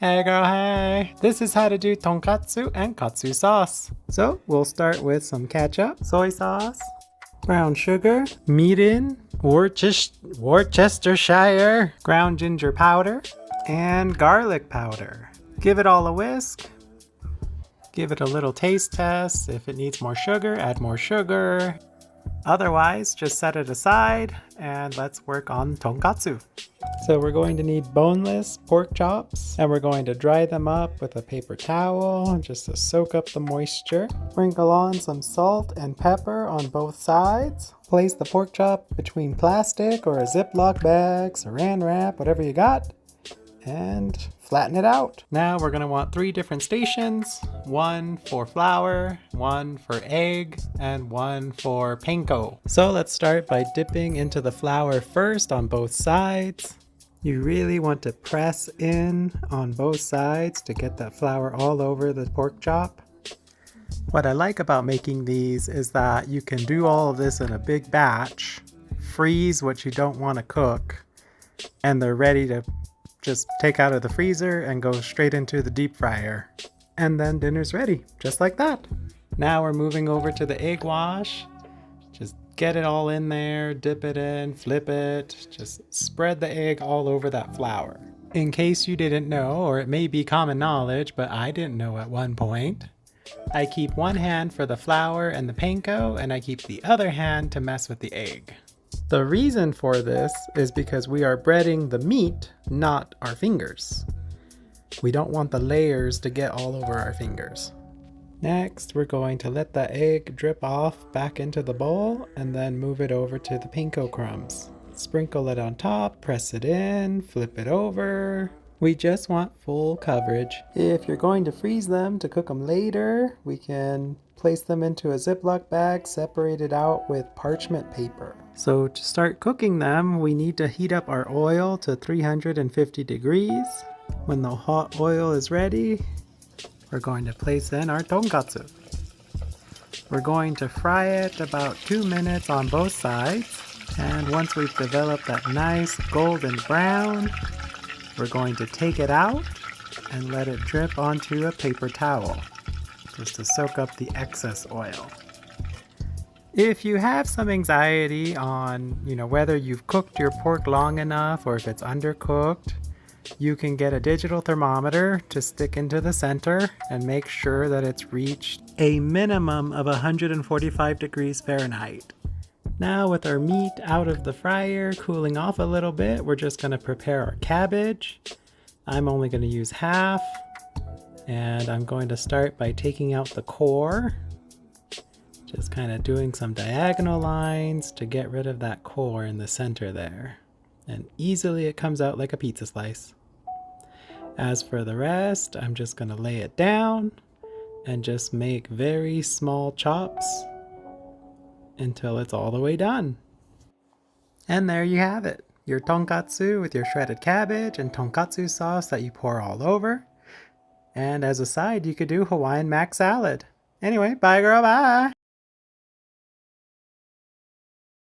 Hey girl, hey! This is how to do tonkatsu and katsu sauce. So we'll start with some ketchup, soy sauce, brown sugar, mirin, Worcestershire, ground ginger powder, and garlic powder. Give it all a whisk. Give it a little taste test. If it needs more sugar, add more sugar. Otherwise, just set it aside and let's work on tonkatsu. So we're going to need boneless pork chops and we're going to dry them up with a paper towel just to soak up the moisture. Sprinkle on some salt and pepper on both sides. Place the pork chop between plastic or a ziplock bag, saran wrap, whatever you got, and flatten it out. Now we're going to want 3 different stations, one for flour, one for egg, and one for panko. So let's start by dipping into the flour first on both sides. You really want to press in on both sides to get that flour all over the pork chop. What I like about making these is that you can do all of this in a big batch, freeze what you don't want to cook, and they're ready to just take out of the freezer and go straight into the deep fryer. And then dinner's ready, just like that. Now we're moving over to the egg wash. Just get it all in there, dip it in, flip it. Just spread the egg all over that flour. In case you didn't know, or it may be common knowledge, but I didn't know at one point, I keep one hand for the flour and the panko, and I keep the other hand to mess with the egg. The reason for this is because we are breading the meat, not our fingers. We don't want the layers to get all over our fingers. Next, we're going to let the egg drip off back into the bowl and then move it over to the panko crumbs. Sprinkle it on top, press it in, flip it over. We just want full coverage. If you're going to freeze them to cook them later, we can place them into a Ziploc bag separated out with parchment paper. So to start cooking them, we need to heat up our oil to 350 degrees. When the hot oil is ready, we're going to place in our tonkatsu. We're going to fry it about 2 minutes on both sides. And once we've developed that nice golden brown, we're going to take it out and let it drip onto a paper towel just to soak up the excess oil. If you have some anxiety on, whether you've cooked your pork long enough or if it's undercooked, you can get a digital thermometer to stick into the center and make sure that it's reached a minimum of 145 degrees Fahrenheit. Now with our meat out of the fryer, cooling off a little bit, we're just going to prepare our cabbage. I'm only going to use half, and I'm going to start by taking out the core. Just kind of doing some diagonal lines to get rid of that core in the center there. And easily it comes out like a pizza slice. As for the rest, I'm just going to lay it down and just make very small chops until it's all the way done. And there you have it. Your tonkatsu with your shredded cabbage and tonkatsu sauce that you pour all over. And as a side, you could do Hawaiian Mac Salad. Anyway, bye girl, bye!